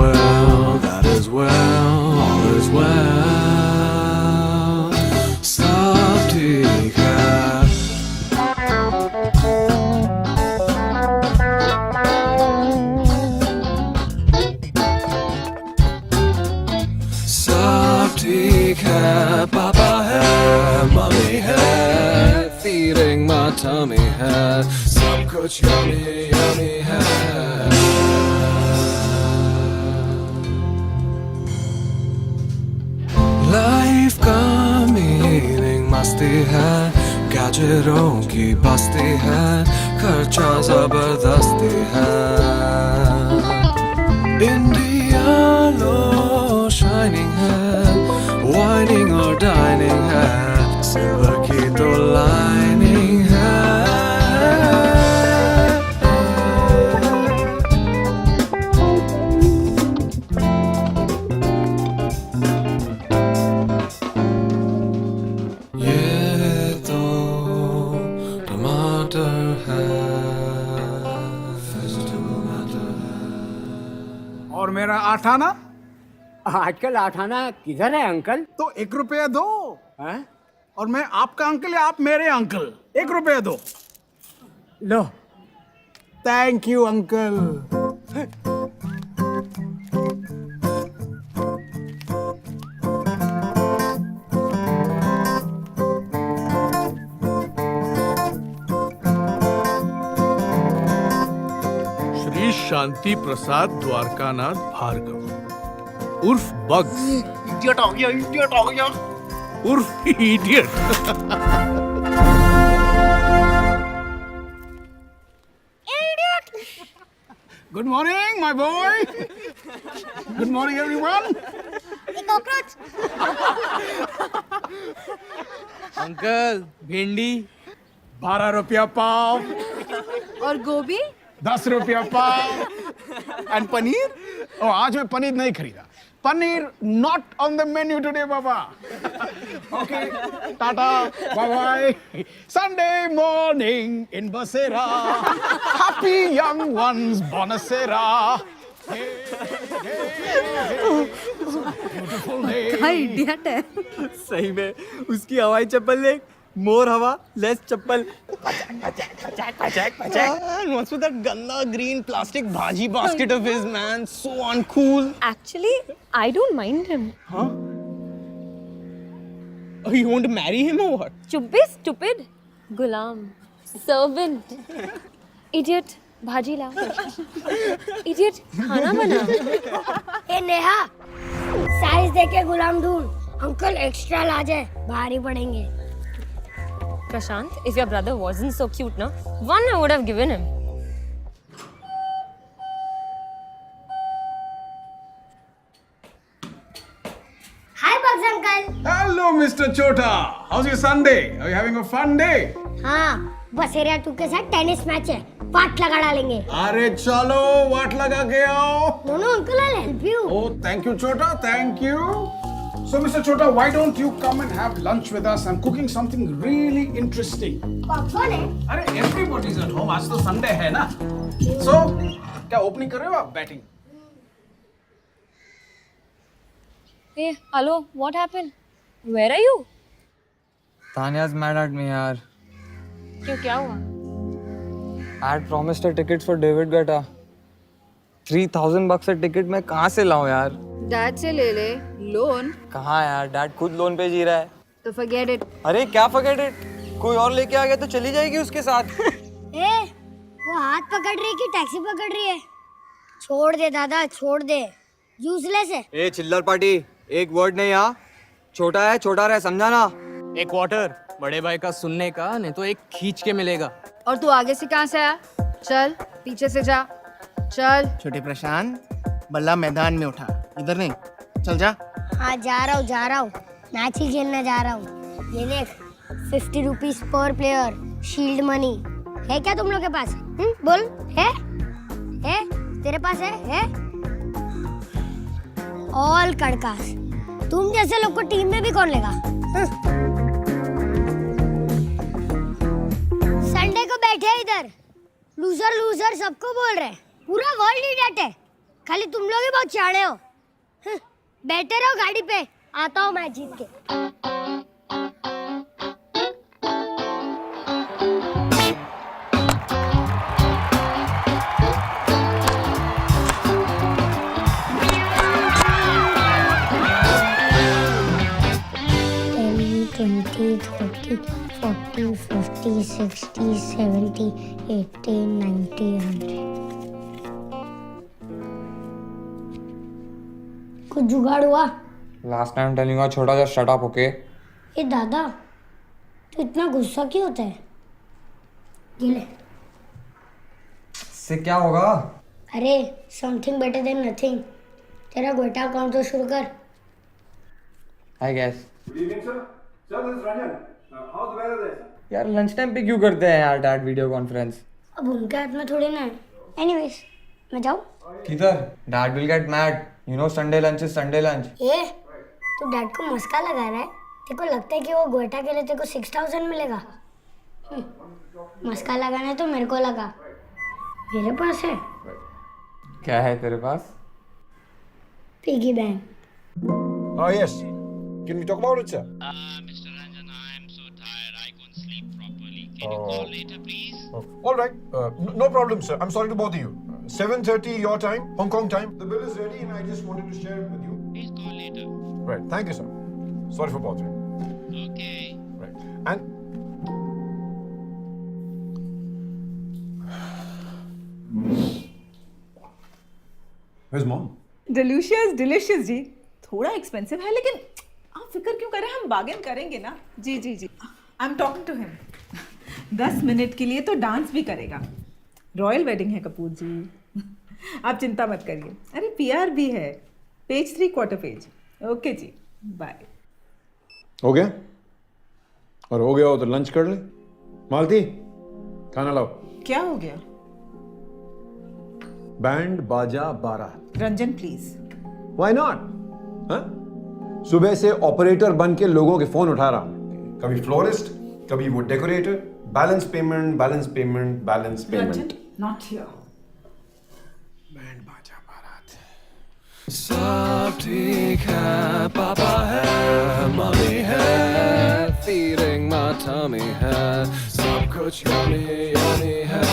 well, that is well, all is well. सब ठीक है. सब ठीक है, पापा है, मम्मी है, feeding my tummy है, सब कुछ yummy yummy है. लाइफ का मीनिंग मस्ती है, गैजेटों की बस्ती है, खर्चा जबरदस्ती है. इंडिया लो शाइनिंग है, वाइनिंग और डाइनिंग है, सिल्वर की तो लाइनिंग है. और मेरा आठाना आजकल आठाना किधर है अंकल? तो 1 रुपया दो. हैं? और मैं आपका अंकल या आप मेरे अंकल? 1 रुपया दो. लो. Thank you uncle. Shri Shanti Prasad Dwarkanath Bhargava उर्फ बग्स. इडियट हो गया उर्फ idiot. Good morning my boy. Good morning everyone. Cockroach. Uncle भिंडी 12 रुपया पाव. और गोभी 10 रुपया पाव. एंड पनीर? ओ, आज मैं पनीर नहीं खरीदा. Paneer not on the menu today बाबा. Okay, tata, bye bye. Sunday morning in Basera. Happy young ones बोनसेरा. Beautiful day. क्या इडियट है. सही में उसकी हवाई चप्पल देख. मोर हवा लेस चप्पल. And what's with that ganda green plastic bhaji basket of his, man? So uncool. Actually, I don't mind him. Huh? Oh, you want to marry him or what? चुप बे, stupid. गुलाम, servant, idiot. भाजी ला. Idiot, खाना बना. ए Neha, size देके गुलाम ढूंढ. Uncle extra large है, भारी पड़ेंगे. Prashant, if your brother wasn't so cute, no, one I would have given him. Hi Bugs uncle. Hello Mr. Chota. How's your Sunday? Are you having a fun day? हाँ, बसेरा 2 के साथ tennis match है. वाट लगा डालेंगे. अरे चलो वाट लगा के आओ. No, uncle, I'll help you. Oh, thank you, Chota. Thank you. So, Mr. Chota, why don't you come and have lunch with us? I'm cooking something really interesting. कौन है? अरे everybody's at home. आज तो Sunday है ना? So, क्या opening कर रहे हो आप? Batting. Hey, hello, what happened? Where are you? Tanya's mad at me, यार. क्यों, क्या हुआ? I had promised a ticket for David Guetta. $3,000 a ticket मैं कहाँ से लाऊं यार? डैड से ले ले. लोन? कहाँ यार? डैड खुद लोन पे जी रहा है. तो forget it. अरे क्या forget it? कोई और लेके आ गया तो चली जाएगी उसके साथ. ए, वो हाथ पकड़ रही है कि टैक्सी पकड़ रही है? छोड़ दे दादा, छोड़ दे. यूजलेस है. ए चिल्लर पार्टी, एक वर्ड नहीं हाँ. छोटा है, छोटा रहे, समझा ना. एक वाटर बड़े भाई का सुनने का, नहीं तो एक खींच के मिलेगा. और तू आगे से कहाँ से आया? चल, पीछे से जा. चल. छोटे प्रशांत, बल्ला मैदान में उठा, इधर नहीं. चल जा. हाँ, जा रहा हूँ. मैच ही खेलने जा रहा हूँ. ये देख, 50 rupees per player. Shield money है क्या तुम लोग के पास? बोल. है? तेरे पास है? ऑल कड़कास. तुम जैसे लोग को टीम में भी कौन लेगा? संडे को बैठे इधर लूजर सबको बोल रहे. पूरा वर्ल्ड इडियट है. खाली तुम लोग ही बहुत चाड़े हो। बैठे रहो गाड़ी पे, आता हूँ मैं जीत के। ट्वेंटी 30 40 50 60 70 80 90 100। कुछ जुगाड़ हुआ? लास्ट टाइम टेलिंग यू छोटा, जस्ट शट अप, ओके? ए दादा, तू इतना गुस्सा क्यों होता है? ये ले। इससे क्या होगा? अरे समथिंग बेटर देन नथिंग। तेरा गोटा अकाउंट तो शुरू कर। I guess. Good evening, sir. Sir, this is Ranjan. How's the weather there, sir? यार लंच टाइम पे क्यों करते हैं यार डैड वीडियो कॉन्फ्रेंस? अब उनके हाथ में थोड़ी ना है। एनीवेज, मैं जाऊँ? किधर? Dad will get mad, you know Sunday lunch is Sunday lunch. ए, तू डैड को मस्का लगा रहा है? तेरे को लगता है कि वो गोटा के लिए तेरे को 6000 मिलेगा? मस्का लगाना है तो मेरे को लगा, मेरे पास है। क्या है तेरे पास? Piggy bank. Oh, yes. Can we talk about it, sir? Mr. Ranjan, I am so tired. I couldn't sleep properly. Can you call later, please? All right. No problem, sir. I'm sorry to bother you. 7:30 your time, Hong Kong time. The bill is ready and I just wanted to share it with you. Please call later. Right. Thank you, sir. Sorry for bothering. Okay. Right. And where's mom? Delicious delicious जी, थोड़ा expensive है लेकिन आप फिक्र क्यों करें, हम bargain करेंगे ना। जी जी जी, I am talking to him. 10 minute के लिए तो डांस भी करेगा। रॉयल वेडिंग है कपूर जी, आप चिंता मत करिए। अरे पीआर भी है, पेज 3/4 पेज। ओके जी, बाय। हो गया? और हो गया हो तो लंच कर ले। मालती, खाना लाओ। क्या हो गया? बैंड बाजा बारात। रंजन प्लीज। Why not? हाँ? सुबह से ऑपरेटर बन के लोगों के फोन उठा रहा हूं। कभी फ्लोरिस्ट, कभी वो decorator. Balance payment, balance payment, balance payment. Not here. Band बाजा बारात। सब ठीक है, पापा है, मम्मी है, feeding my tummy है, सब कुछ yummy yummy है।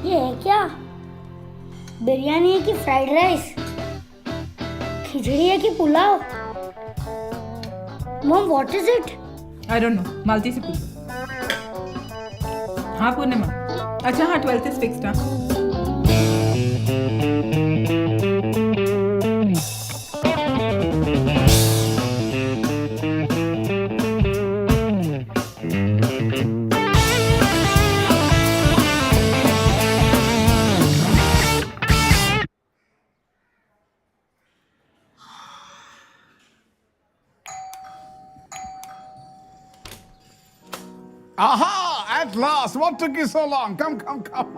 ये है क्या? बिरयानी है कि फ्राइड राइस? खिचड़ी है कि पुलाव? Mom, what is it? I don't know, Malti से पूछो। हाँ पूर्णिमा, अच्छा हाँ 12th इज फिक्स्ड। हाँ Aha! At last! What took you so long? Come, come, come.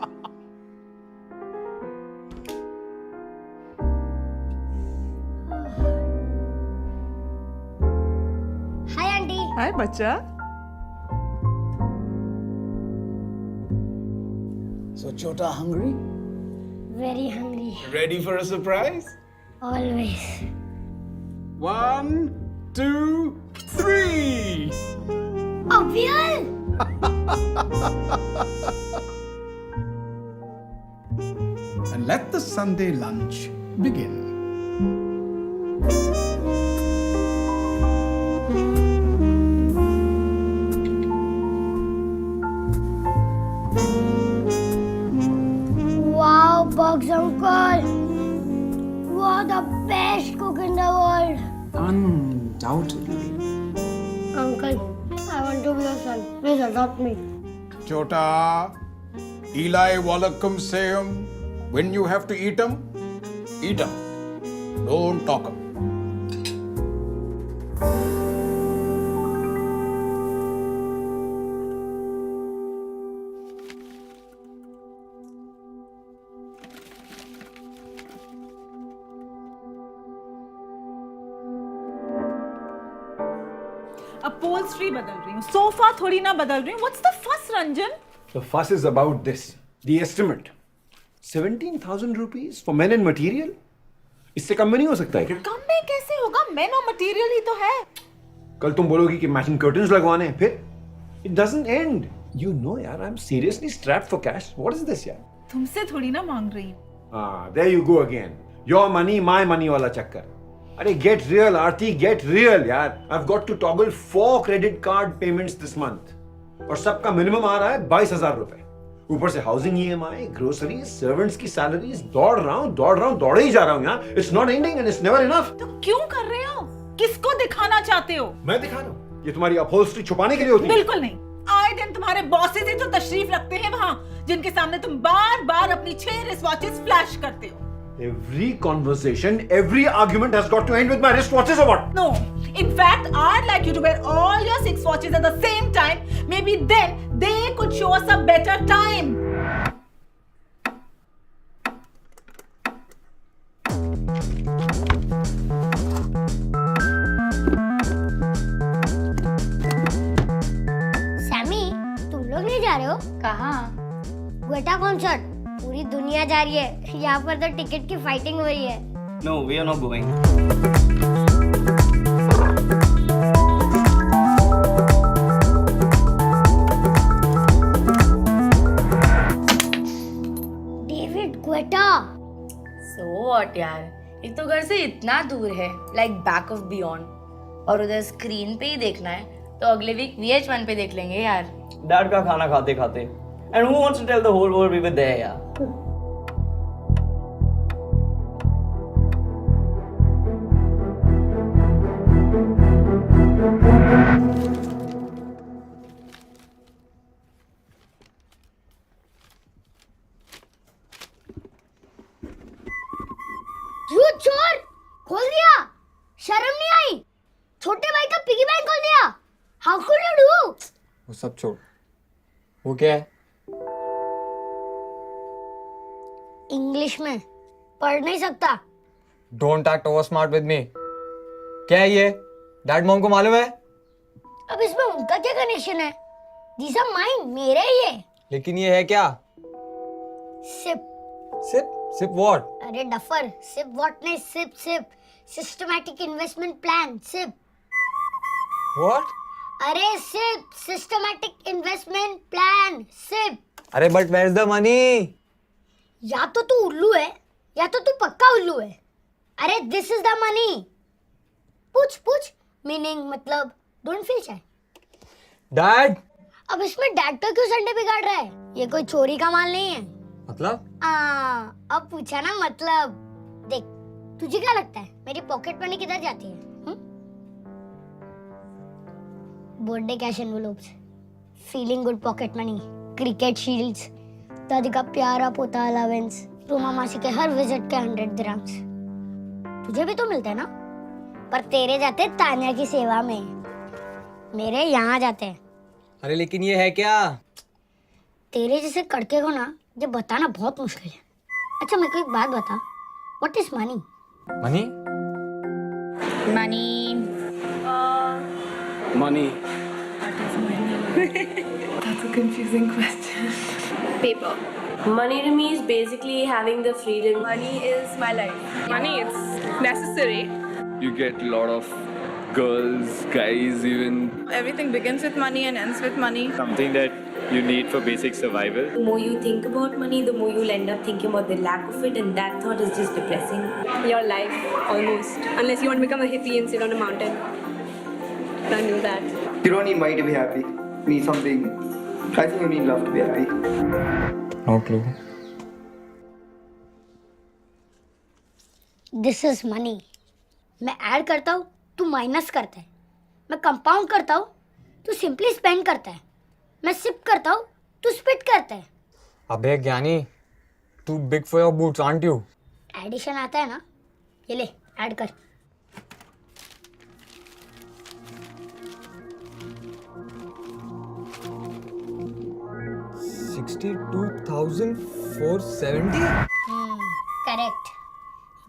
Hi aunty. Hi बच्चा। So, Chota, hungry? Very hungry. Ready for a surprise? Always. 1, 2, 3. Abhyal! And let the Sunday lunch begin. Wow, Bugs uncle! You are the best cook in the world. Undoubtedly. Uncle, I want to be your son. Please adopt me. Chota, Eli Wallacum sayum, when you have to eat 'em, eat 'em. Don't talk 'em. Upholstery बदल रही हूँ, sofa थोड़ी ना बदल रही हूँ। What's the फस Ranjan? The fuss is about this. The estimate. 17,000 rupees for men and material? इससे कम में नहीं हो सकता है क्या? कम में कैसे होगा? मेन और मटेरियल ही तो है. कल तुम बोलोगी कि मैचिंग कर्टन्स लगवाने हैं, फिर it doesn't end. You know यार, I'm seriously strapped for cash. What is this यार? तुमसे थोड़ी ना मांग रही हूँ. There you go again. Your money, my money वाला चक्कर. अरे get real, Aarti, get real यार. I've got to toggle 4 credit card payments this month. और सबका मिनिमम आ रहा है 22,000 रुपए. ऊपर से हाउसिंग EMI, ग्रोसरीज, सर्वेंट्स की सैलरीज, दौड़े ही जा रहा हूँ यार. It's not ending and it's never enough. तो क्यों कर रहे हो? किसको दिखाना चाहते हो? मैं दिखा रहा हूँ. ये तुम्हारी अपहोल्स्ट्री छुपाने के लिए होती है? बिल्कुल नहीं. आए दिन तुम्हारे बॉसेस ही तो तशरीफ रखते हैं वहाँ, जिनके सामने तुम बार-बार अपनी 6 रिस्टवॉचेस फ्लैश करते हो. Every conversation, every argument has got to end with my wristwatches or what? No. In fact, I'd like you to wear all your 6 watches at the same time. Maybe then they could show us a better time. Sammy, तुम लोग नहीं जा रहे हो? कहाँ? Guetta concert. पूरी दुनिया जा रही है. यहाँ पर तो टिकट की फाइटिंग हो रही है. No, we are not going. David Guetta. So what यार? एक तो घर से इतना दूर है, like back of beyond. और उधर स्क्रीन पे ही देखना है, तो अगले वीक VH1 पे देख लेंगे यार. डैड का खाना खाते खाते. And who wants to tell the whole world we were there यार? यू चोर. खोल दिया. शर्म नहीं आई? छोटे भाई का पिगी बैंक खोल दिया. How could you do? वो सब छोड़. वो क्या है? इंग्लिश में पढ़ नहीं सकता. Don't act over smart with me. क्या है ये? डैड मॉम को मालूम है? अब इसमें उनका क्या कनेक्शन है? These are mine, मेरे ही ये. लेकिन ये है क्या? सिप. SIP what? अरे डफर. सिप व्हाट नहीं, SIP. Systematic investment plan. SIP. What? अरे SIP. Systematic investment plan. SIP. अरे but where is the money? या तो तू उल्लू है या तो तू पक्का उल्लू है. अरे दिस इज द मनी. पूछ. मीनिंग मतलब डोंट फील शाय. डैड. अब इसमें डैड का क्यों संडे बिगाड़ रहा है? ये कोई चोरी का माल नहीं है. मतलब? अब पूछा ना मतलब. देख, तुझे क्या लगता है मेरी पॉकेट मनी किधर जाती है? Birthday cash envelopes, feeling good pocket money, cricket shields, दादी का प्यारा पोता अलावेंस, रूमा मासी के हर विजिट के 100 दिरहम्स. तुझे भी तो मिलते हैं ना, पर तेरे जाते तान्या की सेवा में, मेरे यहाँ जाते हैं. अरे लेकिन ये है क्या? तेरे जैसे कड़के को ना ये बताना बहुत मुश्किल है. अच्छा मेरे को एक बात बता, what is money? Money? Money. That's a confusing question. Paper. Money to me is basically having the freedom. Money is my life. Money, it's necessary. You get a lot of girls, guys, even. Everything begins with money and ends with money. Something that you need for basic survival. The more you think about money, the more you'll end up thinking about the lack of it, and that thought is just depressing. Your life, almost. Unless you want to become a hippie and sit on a mountain. Can't do that. You don't need money to be happy. You need something. I think you need love to be happy. No clue. This is money. मैं add करता हूँ, तू minus करता है. मैं compound करता हूँ, तू सिंपली स्पेंड करता है. मैं सिप करता हूँ, तू स्पिट करता है. अबे Gyani, too big for your boots aren't you? Addition आता है ना, ये ले ऐड कर. $62,470? करेक्ट.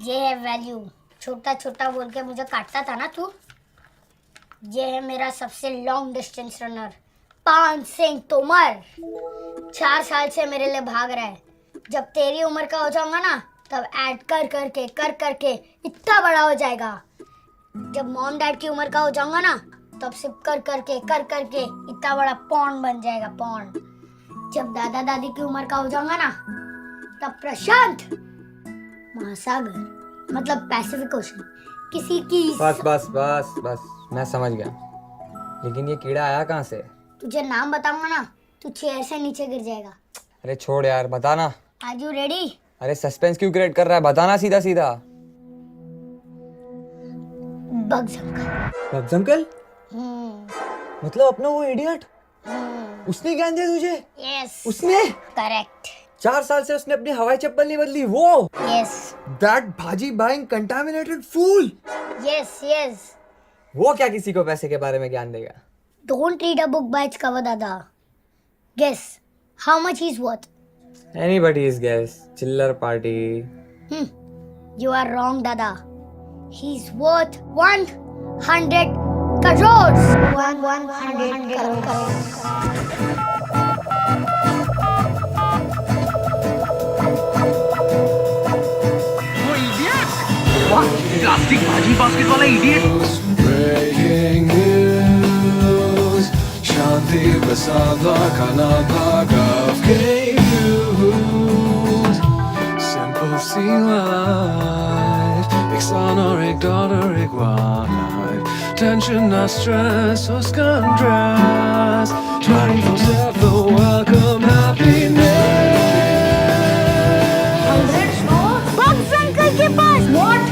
ये है वैल्यू. छोटा छोटा बोल के मुझे काटता था ना तू. ये है मेरा सबसे लॉन्ग डिस्टेंस रनर, पान सिंह तोमर. 4 साल से मेरे लिए भाग रहा है. जब तेरी उम्र का हो जाऊंगा ना तब ऐड कर करके इतना बड़ा हो जाएगा। जब मॉम डैड की उम्र का हो जाऊंगा ना तब सिर्फ कर करके इतना बड़ा पॉन्ड बन जाएगा, पॉन्ड। जब दादा दादी की उम्र का हो जाऊंगा ना तब प्रशांत महासागर मतलब पैसिफिक ओशन किसी की। बस मैं समझ गया, लेकिन ये कीड़ा आया कहाँ से? तुझे नाम बताऊंगा ना तू चेयर से नीचे गिर जाएगा। अरे छोड़ यार, बताना। Are you ready? अरे सस्पेंस क्यों क्रिएट कर रहा है, बताना सीधा सीधा। Bugs uncle. Bugs uncle? मतलब अपना वो इडियट? उसने ज्ञान दिया तुझे? यस। उसने? करेक्ट। 4 साल से उसने अपनी हवाई चप्पल नहीं बदली, वो? यस। That भाजी बाइंग contaminated fool. यस। वो क्या किसी को पैसे के बारे में ज्ञान देगा? Don't read a book by its cover, Dada. Guess how much he's worth. Anybody's guess. Chiller party. You are wrong, Dada. He's worth 100 crores. 100 crores. Plastic भाजी बास्केट वाला idiot. Breaking news. Shanti Prasad Dwarkanath Bhargav gave news. Simple sea life. Ek son or ek daughter, ek wife. Tension, not stress, uska dress. 24/7, welcome happiness. Bugs uncle के पास. What?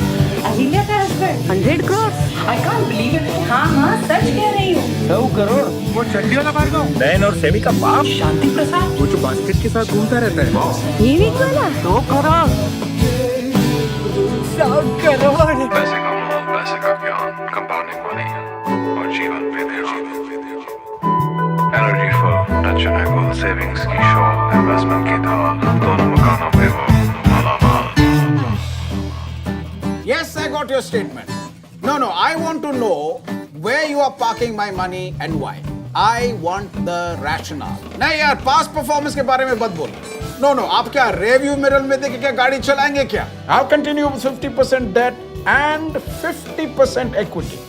Ahilya का husband? 100 crores? I can't believe it. हाँ सच कह रही हूँ। 100 करोड़? वो चड्डी वाला भार्गव? नैन और सेमी का बाप? शांति प्रसाद? वो जो बास्केट के साथ घूमता रहता है। ये वाला? 2 करोड़? 100 करोड़? पैसे का ज्ञान, कंपाउंडिंग मनी और जीवन पे ध्यान। एनर्जी फॉर टच एंड एगो सेविंग्स की शॉप, इन्वेस्टमेंट की धार, दोनों मकानों पे वो मालामाल। Yes, I got your statement. No, I want to know where you are parking my money and why. I want the rationale. नहीं यार, past performance के बारे में मत बोल. No, आप क्या rearview mirror में देख के क्या गाड़ी चलाएंगे क्या? I'll continue with 50% debt and 50% equity.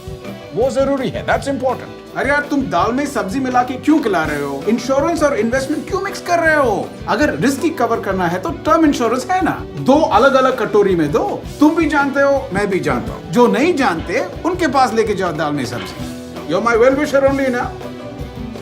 वो जरूरी है, that's important. अरे यार तुम दाल में सब्जी मिला के क्यों खिला रहे हो? इंश्योरेंस और इन्वेस्टमेंट क्यों मिक्स कर रहे हो? अगर रिस्क ही कवर करना है तो टर्म इंश्योरेंस है ना, 2 अलग अलग कटोरी में दो। तुम भी जानते हो, मैं भी जानता हूँ। जो नहीं जानते उनके पास लेके जाओ दाल में सब्जी। You're my well wisher only ना?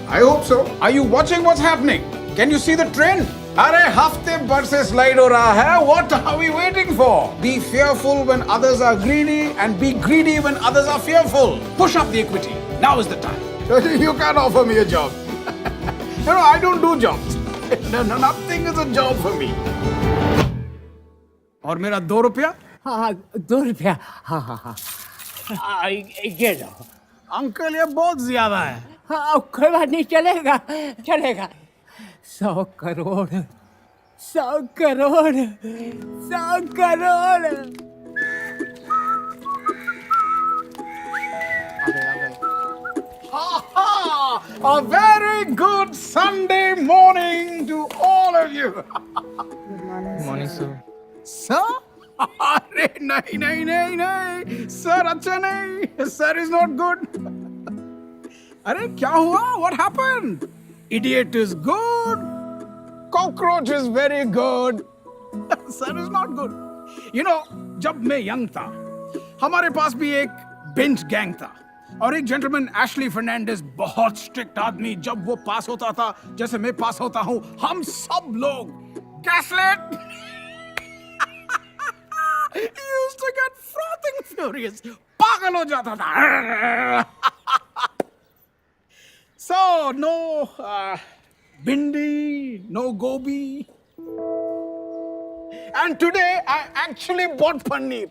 I hope so. Are you watching what's happening? Can you see the trend? अरे हफ्ते भर से स्लाइड हो रहा है। What are we waiting for? Be fearful when others are greedy and be greedy when others are fearful. Push up the equity. Now is the time. You can't offer me a job. No, I don't do jobs. No, nothing is a job for me. और मेरा 2 रुपया? हाँ 2 रुपया। हाँ ये लो। Uncle ये बहुत ज्यादा है। हाँ कोई बात नहीं, चलेगा। 100 crore 100 crore 100 crore. A very good Sunday morning to all of you. Good morning, sir. Sir? अरे नहीं सर अच्छा नहीं, सर इज नॉट गुड। अरे क्या हुआ? What happened? Idiot is good, cockroach is very good, sir is not good. You know, जब मैं young था हमारे पास भी एक बेंच गैंग था और एक जेंटलमैन एशली फर्नांडिस, बहुत स्ट्रिक्ट आदमी। जब वो पास होता था जैसे मैं पास होता हूँ, हम सब लोग गैसलेट used to get frothing furious, पागल हो जाता था। So no bindi, no gobi, and today I actually bought paneer.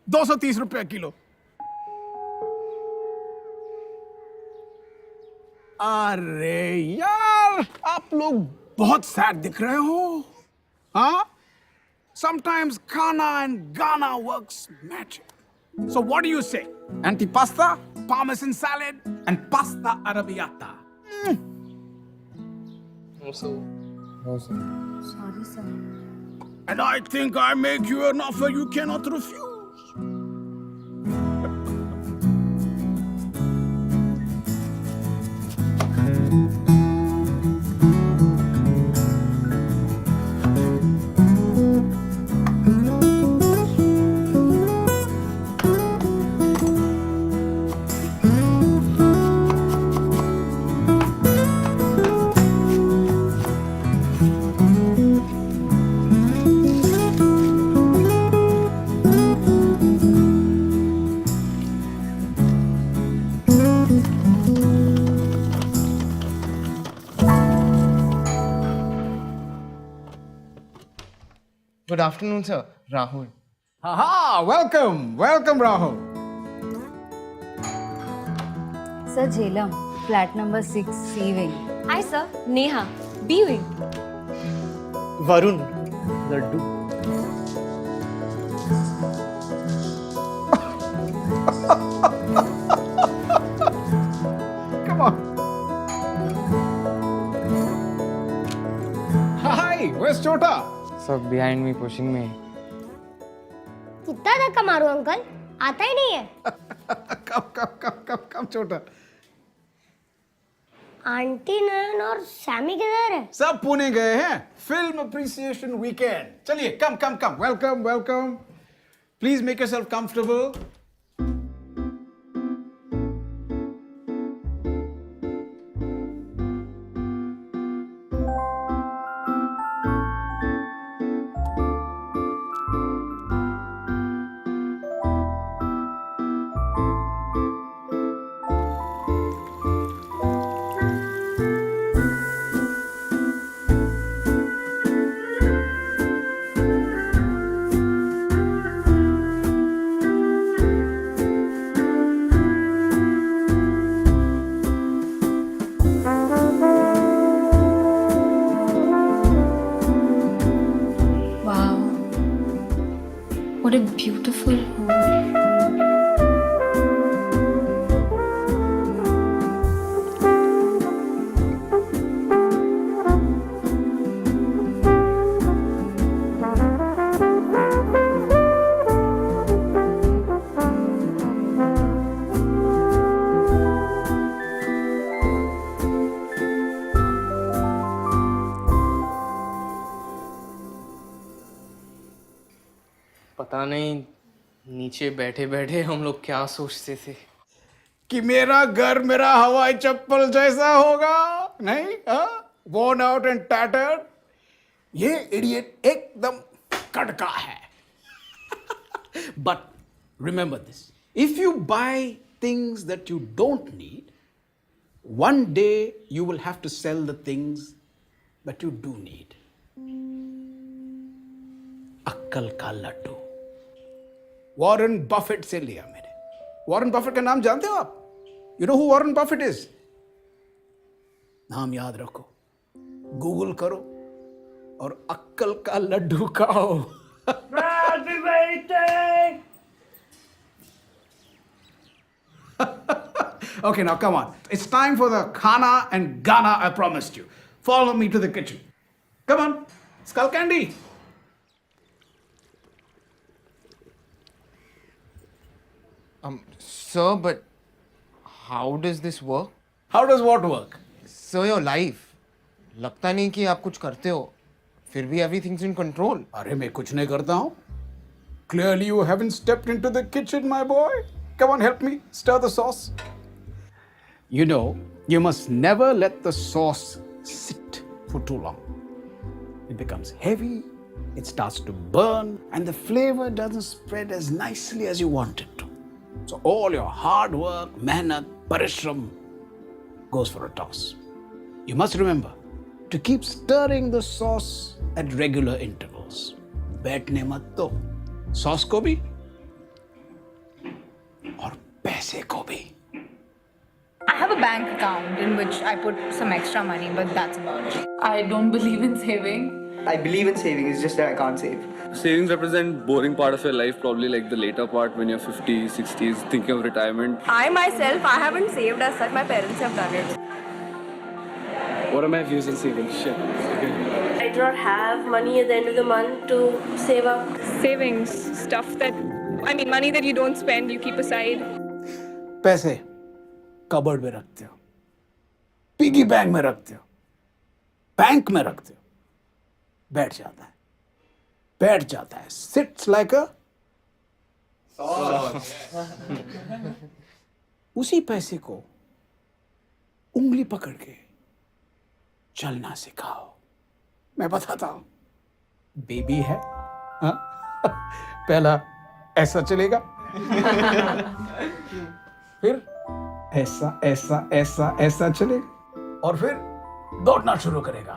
230 रुपया किलो। अरे यार आप लोग बहुत सैड दिख रहे हो। हाँ? Sometimes Ghana and Ghana works magic. So what do you say? Antipasta, parmesan salad, and pasta arrabbiata. Also, No, sir. Sorry, sir. And I think I make you an offer you cannot refuse. Good afternoon, sir. Rahul. Aha! Welcome, welcome, Rahul. Sir, Jhelum, flat number 6, C wing. Hi, sir. Neha, B wing. Varun. Laddu. Come on. Hi, where's Chota? Sir, behind me, pushing me. कितना धक्का मारू uncle, आता ही नहीं है. Come, Chota. Aunty नयन और Sami किधर है? सब पुणे गए हैं. Film appreciation weekend. चलिए, come. Welcome. Please make yourself comfortable. Wow. What a beautiful home. पता नहीं नीचे बैठे बैठे हम लोग क्या सोचते थे. कि मेरा घर मेरा हवाई चप्पल जैसा होगा. नहीं, worn out and tattered. ये इडियट एकदम कड़का है. But remember this, if you buy things that you don't need, one day you will have to sell the things that you do need. अक्कल का लड्डू. वॉरेन बफेट से लिया मैंने. Warren Buffett का नाम जानते हो आप? You know who Warren Buffett is? नाम याद रखो, गूगल करो और अक्कल का लड्डू खाओ. Okay, now come on. It's time for the khana and Ghana I promised you. Follow me to the kitchen. Come on, skull candy. Sir, but how does this work? How does what work? Sir, your life. लगता नहीं कि आप कुछ करते हो, फिर भी everything's in control. अरे मैं कुछ नहीं करता हूँ. Clearly you haven't stepped into the kitchen, my boy. Come on, help me stir the sauce. You know, you must never let the sauce sit for too long. It becomes heavy, it starts to burn, and the flavor doesn't spread as nicely as you want it to. So all your hard work, mehnat, parishram goes for a toss. You must remember to keep stirring the sauce at regular intervals. बैठने मत दो. Sauce को भी और पैसे को भी. I have a bank account in which I put some extra money, but that's about it. I don't believe in saving. I believe in saving, it's just that I can't save. Savings represent boring part of your life, probably like the later part when you're 50s, 60s, thinking of retirement. I myself, I haven't saved as such. My parents have done it. What are my views on saving? Shit. Okay. I do not have money at the end of the month to save up. Savings, stuff that, I mean, money that you don't spend, you keep aside. पैसे cupboard में रखते हो, piggy bank में रखते हो, bank में रखते हो, बैठ जाता है, सिट्स लाइक अ उसी पैसे को उंगली पकड़ के चलना सिखाओ। मैं बताता हूं, बेबी है, हाँ? पहला ऐसा चलेगा, फिर ऐसा ऐसा ऐसा ऐसा चलेगा, और फिर दौड़ना शुरू करेगा।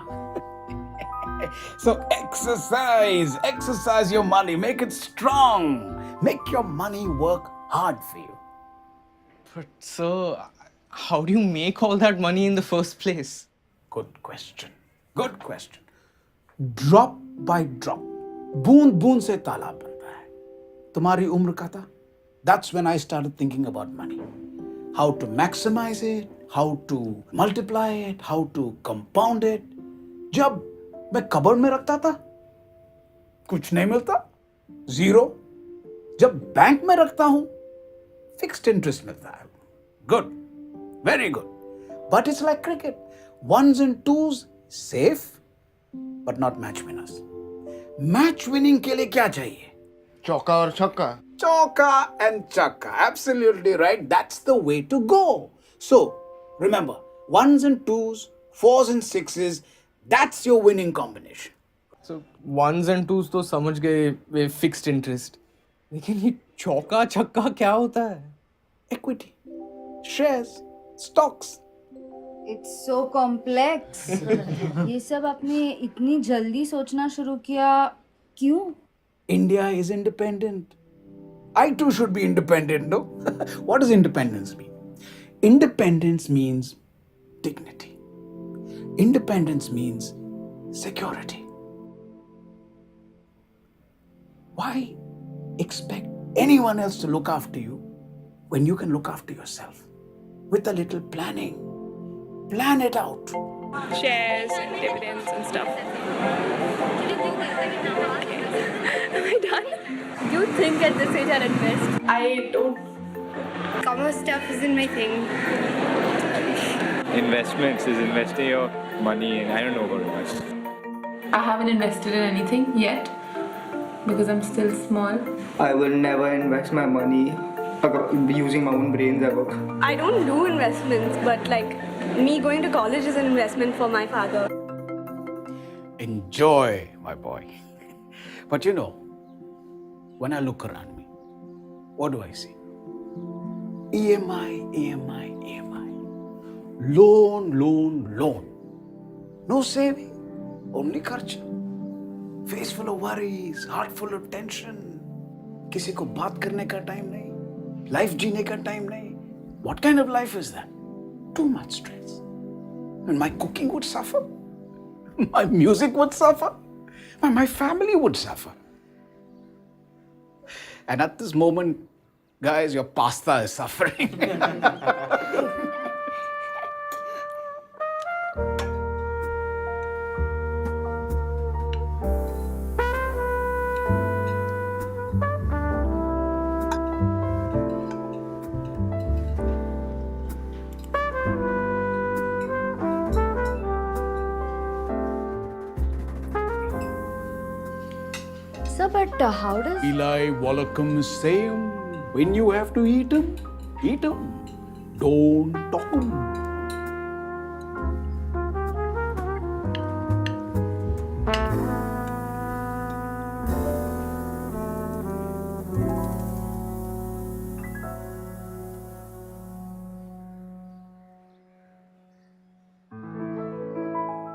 So exercise your money, make it strong, make your money work hard for you. But sir, how do you make all that money in the first place? Good question. Drop by drop, बूंद बूंद से तालाब बनता है। तुम्हारी उम्र का था, that's when I started thinking about money. How to maximize it, how to multiply it, how to compound it. जब मैं कबर्ड में रखता था, कुछ नहीं मिलता, जीरो। जब बैंक में रखता हूं, फिक्स्ड इंटरेस्ट मिलता है। Good, very good. But it's like cricket, ones and twos safe, but not match winners. Match winning के लिए क्या चाहिए? चौका और छक्का। Choka and chaka, absolutely right. That's the way to go. So remember, ones and twos, fours and sixes, that's your winning combination. So ones and twos तो समझ गए वे fixed interest, लेकिन ये चौका छक्का क्या होता है? Equity, shares, stocks. It's so complex. ये सब आपने इतनी जल्दी सोचना शुरू किया क्यों? India is independent. I too should be independent, no? What does independence mean? Independence means dignity. Independence means security. Why expect anyone else to look after you when you can look after yourself? With a little planning. Plan it out. Shares and dividends and stuff. Am I done? You think at this age I'll invest? I don't. Commerce stuff isn't my thing. Investments is investing your money in. I don't know about much. I haven't invested in anything yet because I'm still small. I will never invest my money using my own brains ever. I don't do investments, but like me going to college is an investment for my father. Enjoy, my boy. But you know, when I look around me, what do I see? EMI, EMI, EMI. Loan, loan, loan. No saving, only kharcha. Face full of worries, heart full of tension. किसी को बात करने का time नहीं, life जीने का time नहीं. What kind of life is that? Too much stress. And my cooking would suffer. My music would suffer. My family would suffer. And at this moment, guys, your pasta is suffering. Sir, but how does... Eli Wallacom same. When you have to eat them, eat them. Don't talk them.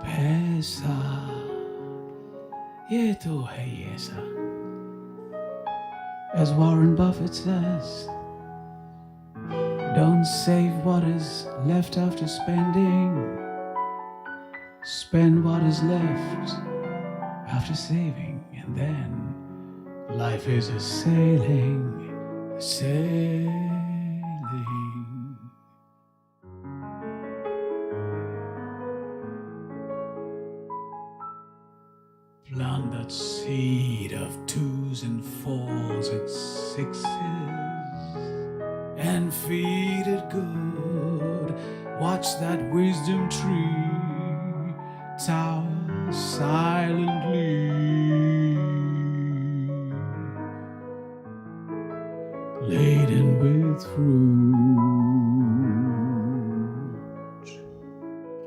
पैसा ये तो है ही ऐसा. As Warren Buffett says, don't save what is left after spending. Spend what is left after saving, and then life is a sailing, sailing. calls it sixes and feed it good. Watch that wisdom tree tower silently, laden with fruit.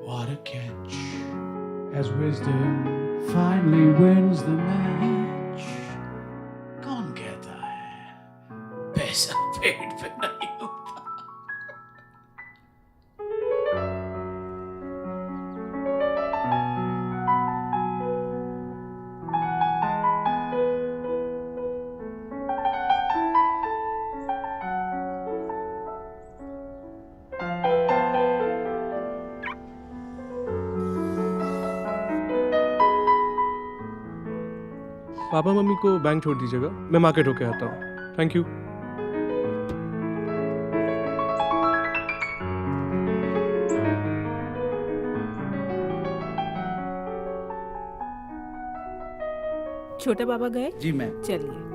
What a catch, as wisdom finally wins the match. कौन कहता है पैसा पेट पे नहीं होता? Papa mummy को bank छोड़ दीजिएगा, मैं मार्केट होके आता हूँ। Thank you. छोटे पापा गए? जी मैम। चलिए।